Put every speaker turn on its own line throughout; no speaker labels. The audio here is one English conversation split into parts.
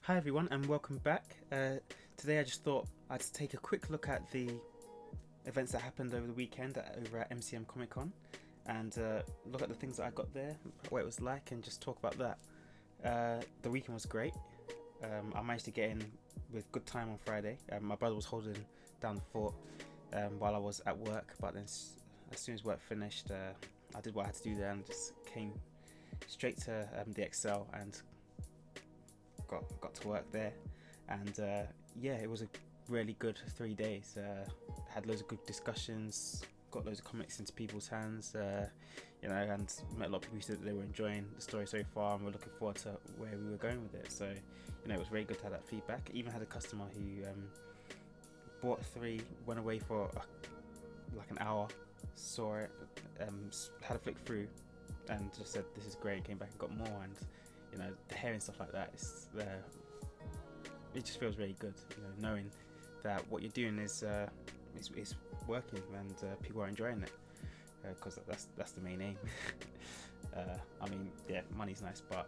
Hi everyone and welcome back. Today I just thought I'd take a quick look at the events that happened over the weekend over at MCM Comic Con and look at the things that I got there, what it was like, and just talk about that. The weekend was great. I managed to get in with good time on Friday. My brother was holding down the fort while I was at work, but then as soon as work finished, I did what I had to do there and just came straight to the Excel and got to work there. And yeah, it was a really good 3 days. Had loads of good discussions, got loads of comics into people's hands, and met a lot of people who said that they were enjoying the story so far and were looking forward to where we were going with it. So it was very good to have that feedback. Even had a customer who bought 3, went away for like an hour, saw it, had a flick through and just said this is great, came back and got more. And the hair and stuff like that, it just feels really good, knowing that what you're doing is working and people are enjoying it, because that's the main aim. I mean, yeah, money's nice, but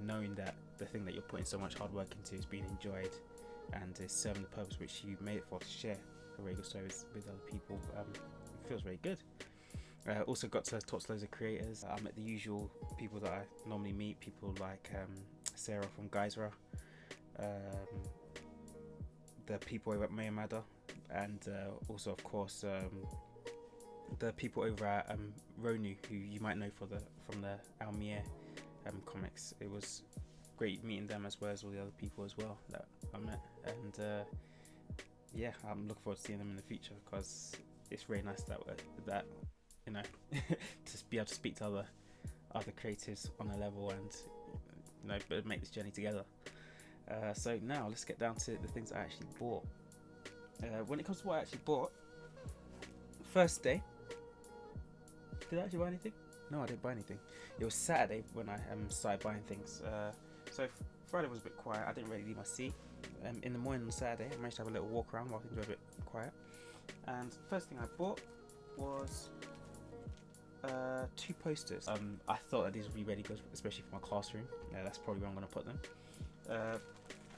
knowing that the thing that you're putting so much hard work into is being enjoyed and is serving the purpose which you made it for, to share a very good story with other people, it feels very good. Also got to talk to loads of creators. I met the usual people that I normally meet, people like Sarah from Geisra, the people over at Mayamada, and also of course the people over at Ronu, who you might know from the Almier comics. It was great meeting them as well as all the other people as well that I met, and yeah, I'm looking forward to seeing them in the future, because it's really nice that to be able to speak to other creatives on a level and but make this journey together. So now let's get down to the things I actually bought. When it comes to what I actually bought, first day, did I actually buy anything? No, I didn't buy anything. It was Saturday when I started buying things. So Friday was a bit quiet. I didn't really leave my seat. In the morning on Saturday, I managed to have a little walk around while things were a bit quiet. And first thing I bought was 2 posters. I thought that these would be really good, especially for my classroom. That's probably where I'm going to put them.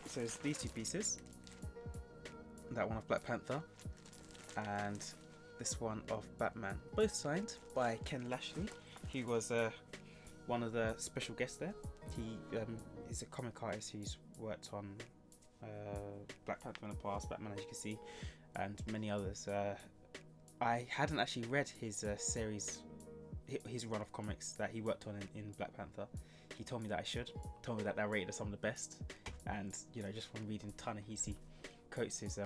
So it's these 2 pieces. That one of Black Panther and this one of Batman. Both signed by Ken Lashley. He was one of the special guests there. He is a comic artist who's worked on Black Panther in the past, Batman as you can see, and many others. I hadn't actually read his series, his run of comics that he worked on in Black Panther. He told me that I should. Told me that they're rated as some of the best. And just from reading Ta-Nehisi Coates'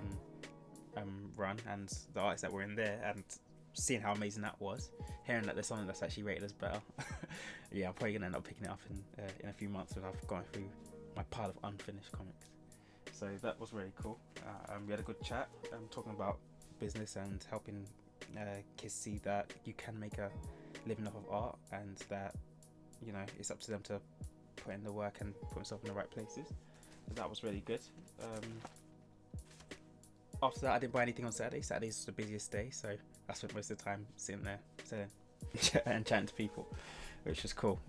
run and the artists that were in there, and seeing how amazing that was, hearing that there's something that's actually rated as better, yeah, I'm probably gonna end up picking it up in a few months when I've gone through my pile of unfinished comics. So that was really cool. We had a good chat, talking about business and helping kids see that you can make a living off of art, and that it's up to them to put in the work and put themselves in the right places. So that was really good. After that, I didn't buy anything on Saturday. Saturday's the busiest day, so I spent most of the time sitting there and chatting to people, which was cool.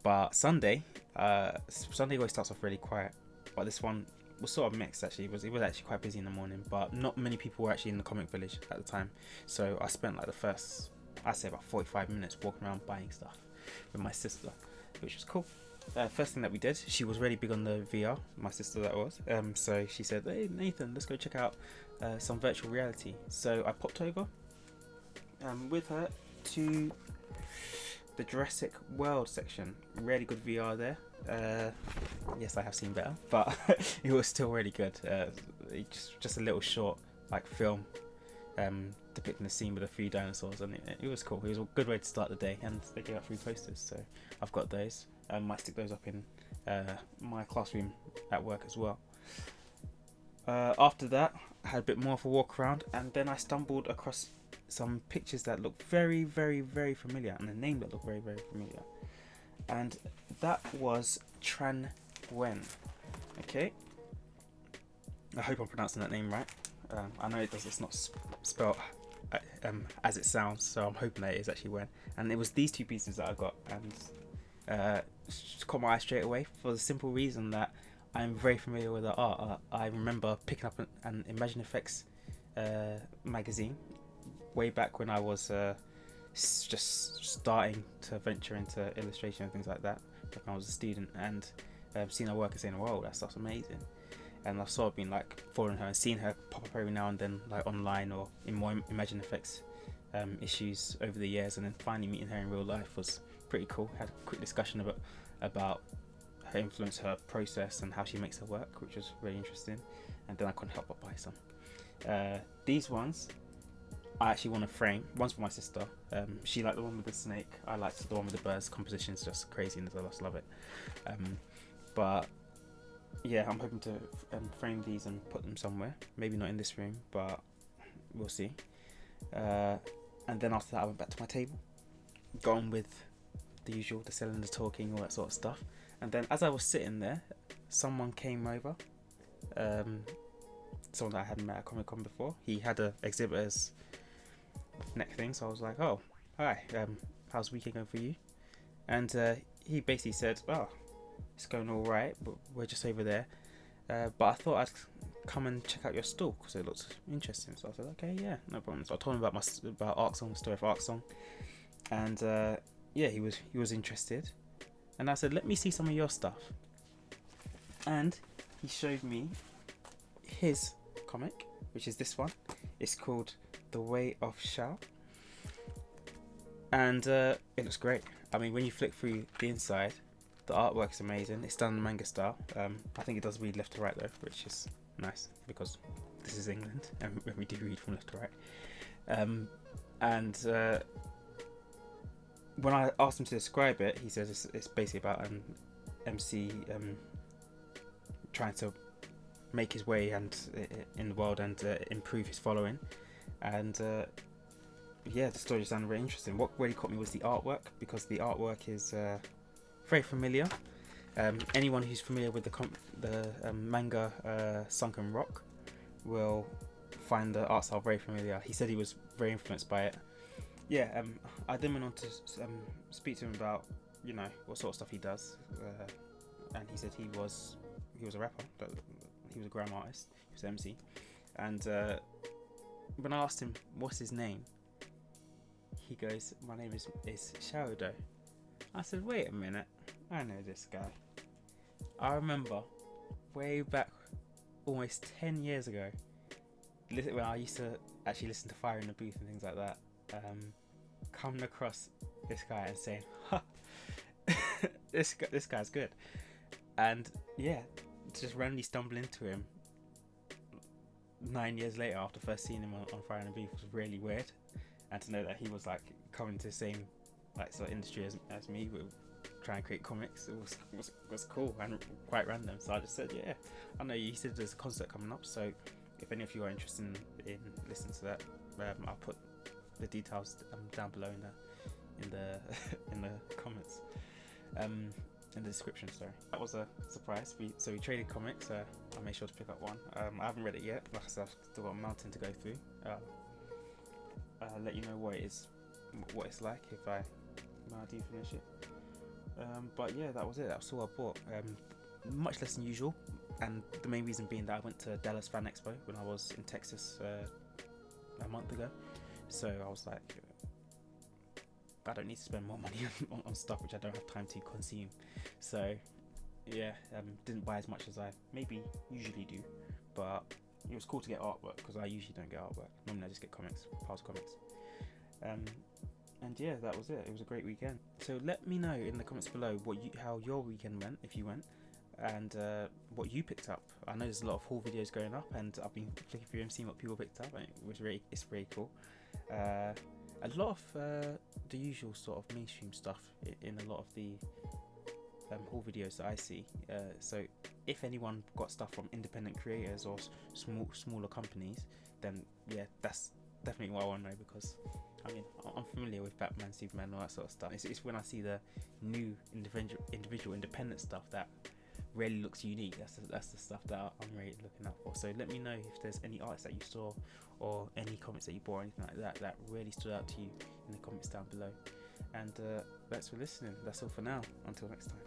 But Sunday always starts off really quiet, but this one was sort of mixed actually. It was actually quite busy in the morning, but not many people were actually in the comic village at the time. So I spent like the first, I'd say about 45 minutes walking around buying stuff with my sister, which was cool. First thing that we did, she was really big on the VR, my sister that was, so she said, hey Nathan, let's go check out some virtual reality. So I popped over with her to the Jurassic World section. Really good VR there. Yes, I have seen better, but it was still really good. Just a little short like film depicting the scene with the 3 dinosaurs, and it was cool. It was a good way to start the day, and they gave out 3 posters, so I've got those. Might stick those up in my classroom at work as well. After that, I had a bit more of a walk around, and then I stumbled across some pictures that looked very, very, very familiar, and a name that looked very, very familiar. And that was Tran Nguyen. Okay, I hope I'm pronouncing that name right. I know it's not spelled as it sounds, so I'm hoping that it is actually Wen. And it was these 2 pieces that I got, and caught my eye straight away for the simple reason that I'm very familiar with the art. I remember picking up an Imagine Effects magazine way back when I was just starting to venture into illustration and things like that. When I was a student, and seeing her work and saying, "Whoa, that stuff's amazing." And I've sort of been like following her and seeing her pop up every now and then, like online or in more Imagine Effects issues over the years, and then finally meeting her in real life was pretty cool. Had a quick discussion about her influence, her process, and how she makes her work, which was really interesting. And then I couldn't help but buy some. These ones I actually want to frame. One's for my sister. She liked the one with the snake. I liked the one with the birds. Composition's just crazy, and I just love it. But yeah, I'm hoping to frame these and put them somewhere. Maybe not in this room, but we'll see. And then after that, I went back to my table, got on with the usual, the selling, the talking, all that sort of stuff. And then as I was sitting there, someone came over. Someone that I hadn't met at Comic Con before. He had a exhibitor's neck thing, so I was like, "Oh, hi. How's the weekend going for you?" And he basically said, "Oh, it's going all right, but we're just over there. But I thought I'd come and check out your stall because it looks interesting." So I said, "Okay, yeah, no problem." So I told him about Arc Song, the story of Arc Song, and yeah, he was interested. And I said, "Let me see some of your stuff." And he showed me his comic, which is this one. It's called The Way of Shao, and it looks great. I mean, when you flick through the inside, the artwork is amazing. It's done in manga style. I think it does read left to right though, which is nice because this is England and we do read from left to right. And when I asked him to describe it, he says it's basically about an MC trying to make his way and in the world and improve his following. And yeah, the story sounded very interesting. What really caught me was the artwork, because the artwork is very familiar. Anyone who's familiar with the manga Sunken Rock will find the art style very familiar. He said he was very influenced by it. Yeah, I then went on to speak to him about, you know, what sort of stuff he does, and he said he was a rapper, he was a grime artist, he was an MC, and when I asked him what's his name, he goes, "My name is Shaodo." I said, "Wait a minute, I know this guy. I remember way back almost 10 years ago when I used to actually listen to Fire in the Booth and things like that, coming across this guy and saying, ha, this guy's good." And yeah, just randomly stumble into him 9 years later after first seeing him on Fire in the Booth was really weird. And to know that he was like coming to the same like sort of industry as me, trying to create comics, it was cool and quite random. So I just said, yeah, I know you. He said there's a concert coming up, so if any of you are interested in listening to that, I'll put the details down below in the comments, in the description. Sorry, that was a surprise. We traded comics. I made sure to pick up one. I haven't read it yet. Like I said, I've still got a mountain to go through. I'll let you know what it's like if I do finish it. But yeah, that was it. That's all I bought. Much less than usual, and the main reason being that I went to Dallas Fan Expo when I was in Texas a month ago. So I was like, I don't need to spend more money on stuff which I don't have time to consume. So yeah, didn't buy as much as I maybe usually do, but it was cool to get artwork because I usually don't get artwork. Normally I just get comics, piles of comics. And yeah, that was it. It was a great weekend. So let me know in the comments below how your weekend went, if you went, and what you picked up. I know there's a lot of haul videos going up, and I've been flicking through and seeing what people picked up, and it's very cool. A lot of the usual sort of mainstream stuff in a lot of the haul videos that I see. So if anyone got stuff from independent creators or smaller companies, then yeah, that's definitely what I want to know, because I mean, I'm familiar with Batman, Superman, all that sort of stuff. It's when I see the new individual independent stuff that really looks unique. That's the stuff that I'm really looking out for. So let me know if there's any artists that you saw or any comments that you bought or anything like that really stood out to you in the comments down below. And thanks for listening. That's all for now. Until next time.